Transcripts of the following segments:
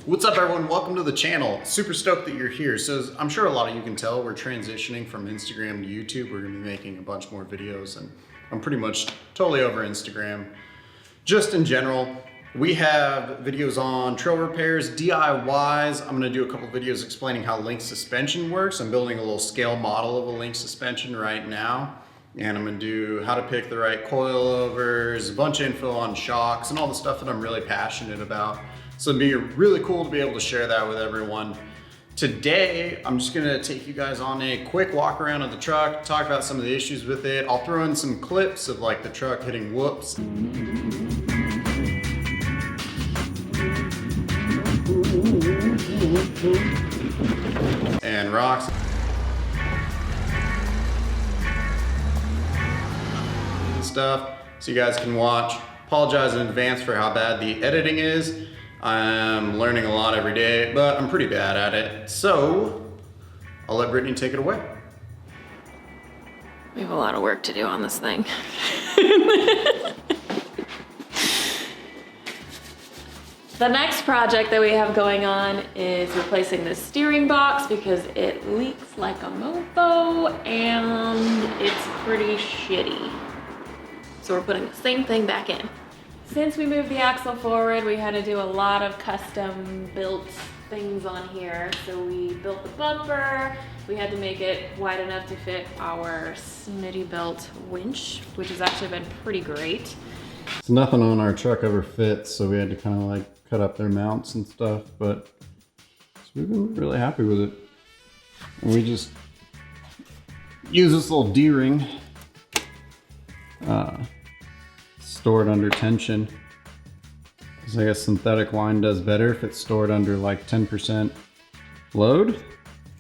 What's up everyone, welcome to the channel. Super stoked that you're here. So I'm sure a lot of you can tell we're transitioning from Instagram to YouTube. We're gonna be making a bunch more videos and I'm pretty much totally over Instagram. Just in general, we have videos on trail repairs, DIYs. I'm gonna do a couple videos explaining how link suspension works. I'm building a little scale model of a link suspension right now. And I'm gonna do how to pick the right coilovers, a bunch of info on shocks and all the stuff that I'm really passionate about. So it'd be really cool to be able to share that with everyone. Today, I'm just gonna take you guys on a quick walk around of the truck, talk about some of the issues with it. I'll throw in some clips of like the truck hitting whoops. And rocks. And stuff, so you guys can watch. Apologize in advance for how bad the editing is. I'm learning a lot every day, but I'm pretty bad at it. So I'll let Brittany take it away. We have a lot of work to do on this thing. The next project that we have going on is replacing the steering box because it leaks like a mofo and it's pretty shitty. So we're putting the same thing back in. Since we moved the axle forward, we had to do a lot of custom built things on here. So we built the bumper. We had to make it wide enough to fit our Smitty built winch, which has actually been pretty great. So nothing on our truck ever fits, so we had to kind of like cut up their mounts and stuff, but so we've been really happy with it. And we just use this little D-ring. Stored under tension. Because I guess synthetic line does better if it's stored under like 10% load.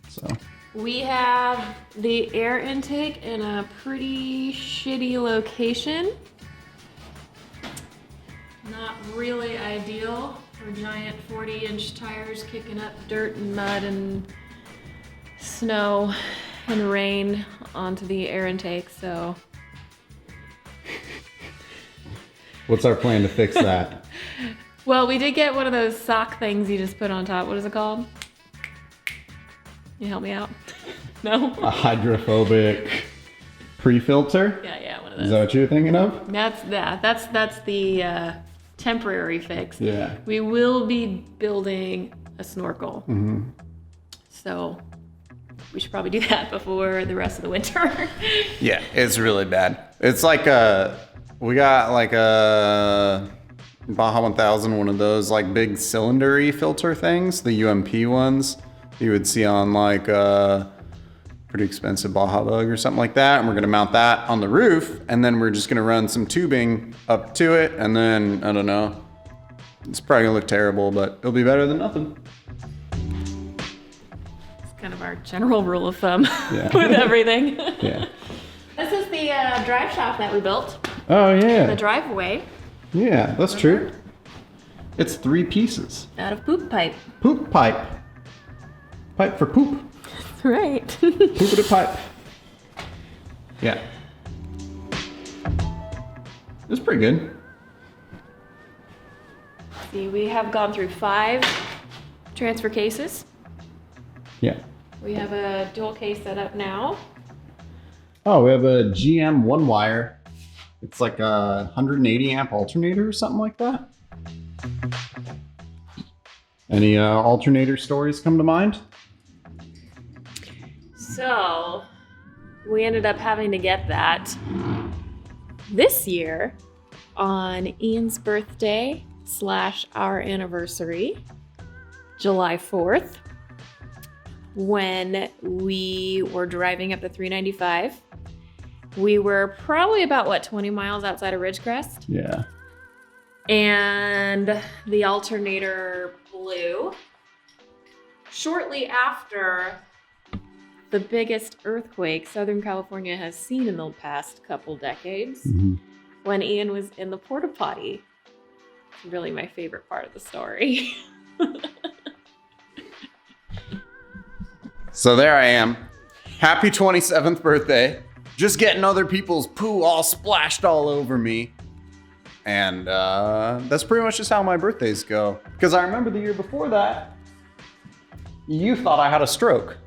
So we have the air intake in a pretty shitty location. Not really ideal for giant 40-inch tires kicking up dirt and mud and snow and rain onto the air intake, so. What's our plan to fix that? Well, we did get one of those sock things you just put on top. What is it called? Can you help me out? No? A hydrophobic pre-filter? Yeah, one of those. Is that what you're thinking of? That's the temporary fix. Yeah. We will be building a snorkel. Mm-hmm. So we should probably do that before the rest of the winter. Yeah, it's really bad. It's like we got like a Baja 1000, one of those like big cylinder-y filter things, the UMP ones you would see on like a pretty expensive Baja Bug or something like that. And we're gonna mount that on the roof, and then we're just gonna run some tubing up to it, and then, I don't know, it's probably gonna look terrible, but it'll be better than nothing. It's kind of our general rule of thumb Yeah. with everything. Yeah. This is the drive shaft that we built. Oh yeah. The driveway. Yeah, that's true. It's 3 pieces. Out of poop pipe. Poop pipe. Pipe for poop. That's right. Poopity pipe. Yeah. It's pretty good. See, we have gone through 5 transfer cases. Yeah. We have a dual case set up now. Oh, we have a GM 1-wire. It's like a 180 amp alternator or something like that. Any alternator stories come to mind? So we ended up having to get that this year on Ian's birthday / our anniversary, July 4th, when we were driving up the 395. We were probably about, 20 miles outside of Ridgecrest? Yeah. And the alternator blew. Shortly after the biggest earthquake Southern California has seen in the past couple decades, when Ian was in the porta potty. It's really my favorite part of the story. So there I am. Happy 27th birthday. Just getting other people's poo all splashed all over me. And that's pretty much just how my birthdays go. Because I remember the year before that, you thought I had a stroke.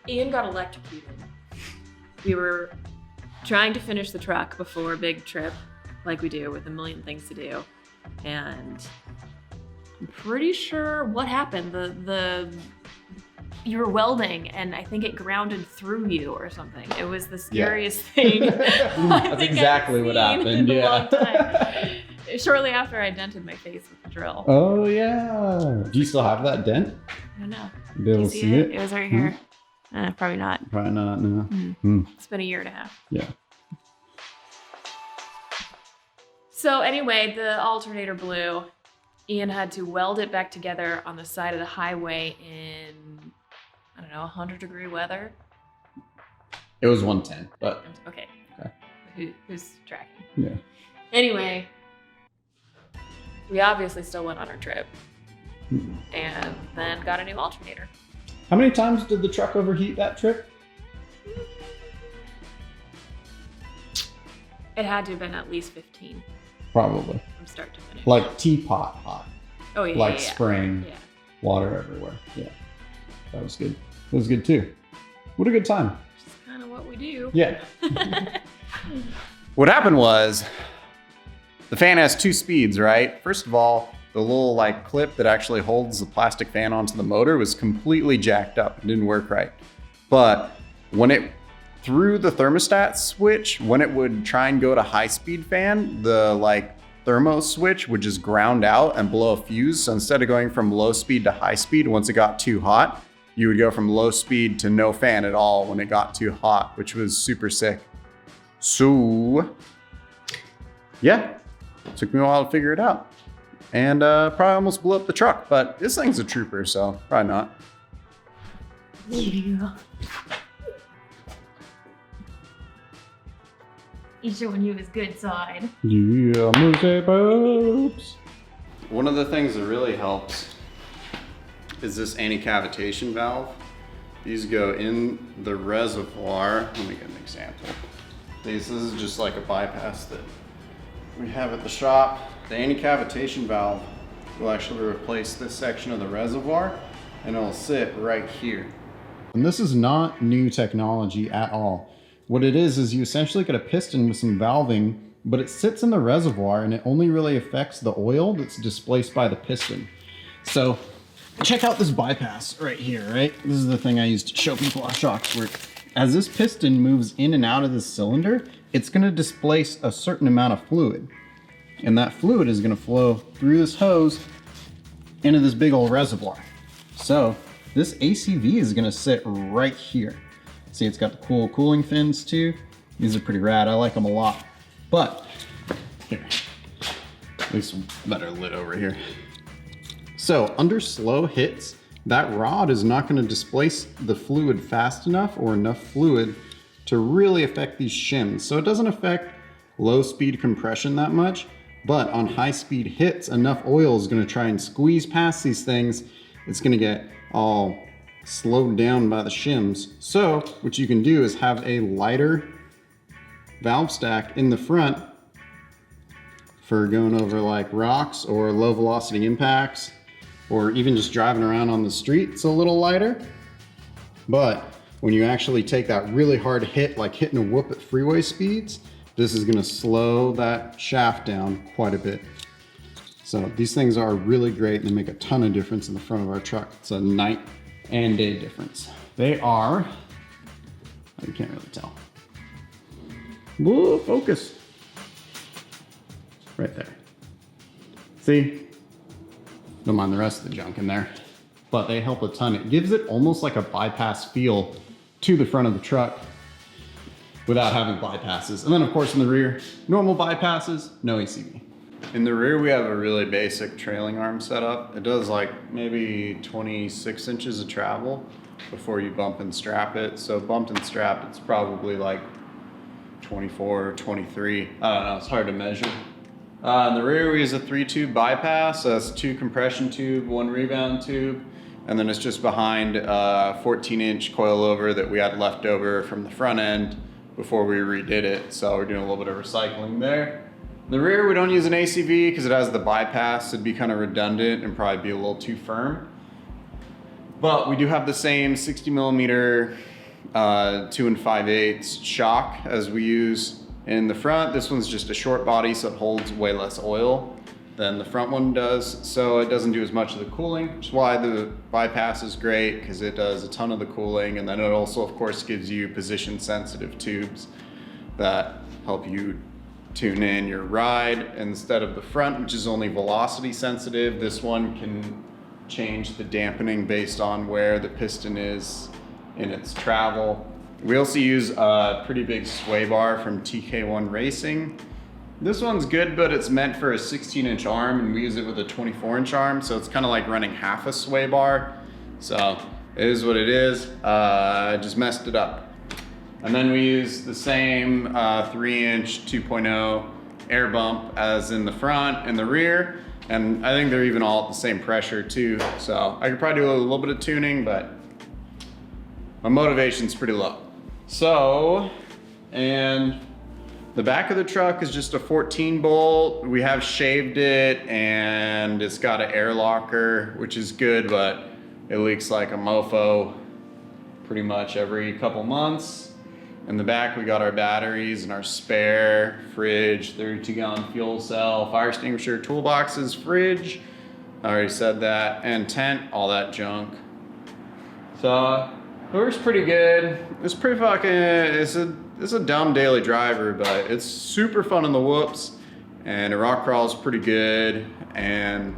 Ian got electrocuted. We were trying to finish the truck before a big trip, like we do with a million things to do. And I'm pretty sure what happened. You were welding, and I think it grounded through you or something. It was the scariest thing. That's exactly what happened. In a long time. Shortly after, I dented my face with the drill. Oh yeah. Do you still have that dent? I don't know. Be able You to see it? It was right here. Probably not. Probably not. No. It's been a year and a half. Yeah. So anyway, the alternator blew. Ian had to weld it back together on the side of the highway in, I don't know, 100-degree weather. It was 110, but Okay. Who's tracking? yeah. Anyway, we obviously still went on our trip and then got a new alternator. How many times did the truck overheat that trip? It had to have been at least 15 Probably. from start to finish. Like teapot hot. Oh yeah, Like yeah. spraying Yeah. water everywhere. Yeah. That was good. That was good too. What a good time. Which is kind of what we do. Yeah. What happened was, the fan has 2 speeds, right? First of all, the little like clip that actually holds the plastic fan onto the motor was completely jacked up. It didn't work right. But when it through the thermostat switch, when it would try and go to high speed fan, the like thermo switch would just ground out and blow a fuse. So instead of going from low speed to high speed, once it got too hot, you would go from low speed to no fan at all when it got too hot, which was super sick. So yeah, it took me a while to figure it out. And probably almost blew up the truck, but this thing's a trooper, so probably not. Yeah. He's showing you his good side. Yeah, Mose Popes. One of the things that really helps is this Anti Cavitation Valve. These go in the reservoir. Let me get an example. This is just like a bypass that we have at the shop. The Anti Cavitation Valve will actually replace this section of the reservoir, and it'll sit right here. And this is not new technology at all. What it is you essentially get a piston with some valving, but it sits in the reservoir and it only really affects the oil that's displaced by the piston. So check out this bypass right here, right? This is the thing I use to show people how shocks work. As this piston moves in and out of this cylinder, it's gonna displace a certain amount of fluid. And that fluid is gonna flow through this hose into this big old reservoir. So this ACV is gonna sit right here. See, it's got the cool cooling fins too. These are pretty rad, I like them a lot. But, here, at least better lit over here. So under slow hits, that rod is not gonna displace the fluid fast enough or enough fluid to really affect these shims. So it doesn't affect low speed compression that much, but on high speed hits, enough oil is gonna try and squeeze past these things. It's gonna get all slowed down by the shims. So what you can do is have a lighter valve stack in the front for going over like rocks or low velocity impacts, or even just driving around on the street. It's a little lighter, but when you actually take that really hard hit, like hitting a whoop at freeway speeds, this is gonna slow that shaft down quite a bit. So these things are really great and they make a ton of difference in the front of our truck. It's a night and day difference. They are, you can't really tell. Whoa, focus. Right there. See? Don't mind the rest of the junk in there, but they help a ton. It gives it almost like a bypass feel to the front of the truck without having bypasses. And then of course in the rear, normal bypasses, no ACV. In the rear, we have a really basic trailing arm setup. It does like maybe 26 inches of travel before you bump and strap it. So bumped and strapped, it's probably like 24 or 23. I don't know, it's hard to measure. In the rear, we use a 3-tube bypass. That's 2 compression tube, 1 rebound tube. And then it's just behind a 14-inch coilover that we had left over from the front end before we redid it. So we're doing a little bit of recycling there. The rear, we don't use an ACV because it has the bypass. It'd be kind of redundant and probably be a little too firm. But we do have the same 60 millimeter 2 5/8 shock as we use in the front. This one's just a short body, so it holds way less oil than the front one does. So it doesn't do as much of the cooling, which is why the bypass is great, because it does a ton of the cooling. And then it also, of course, gives you position sensitive tubes that help you tune in your ride. Instead of the front, which is only velocity sensitive, this one can change the dampening based on where the piston is in its travel. We also use a pretty big sway bar from TK1 Racing. This one's good, but it's meant for a 16-inch arm, and we use it with a 24-inch arm, so it's kind of like running half a sway bar. So it is what it is. I just messed it up. And then we use the same 3-inch 2.0 air bump as in the front and the rear. And I think they're even all at the same pressure too. So I could probably do a little bit of tuning, but my motivation's pretty low. So, and the back of the truck is just a 14 bolt. We have shaved it, and it's got an air locker, which is good, but it leaks like a mofo pretty much every couple months. In the back, we got our batteries and our spare fridge, 32-gallon fuel cell, fire extinguisher, toolboxes, fridge. I already said that, and tent, all that junk. So it works pretty good. It's pretty fucking, it's a dumb daily driver, but it's super fun in the whoops, and it rock crawls pretty good, and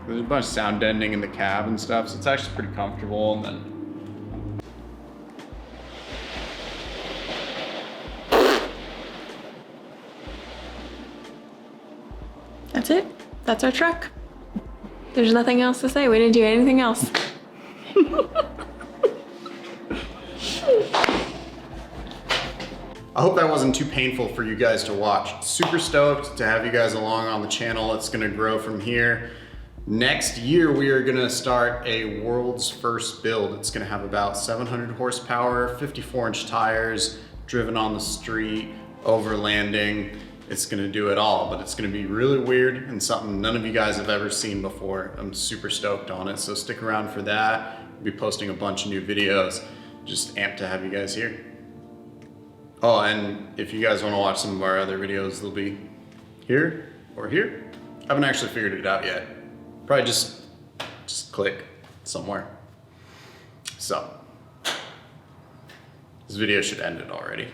there's a bunch of sound deadening in the cab and stuff, so it's actually pretty comfortable. And then That's it. That's our truck. There's nothing else to say. We didn't do anything else. I hope that wasn't too painful for you guys to watch. Super stoked to have you guys along on the channel. It's gonna grow from here. Next year, we are gonna start a world's first build. It's gonna have about 700 horsepower, 54-inch tires, driven on the street, overlanding. It's gonna do it all, but it's gonna be really weird and something none of you guys have ever seen before. I'm super stoked on it, so stick around for that. I'll be posting a bunch of new videos. Just amped to have you guys here. Oh, and if you guys wanna watch some of our other videos, they'll be here or here. I haven't actually figured it out yet. Probably just click somewhere. So, this video should end it already.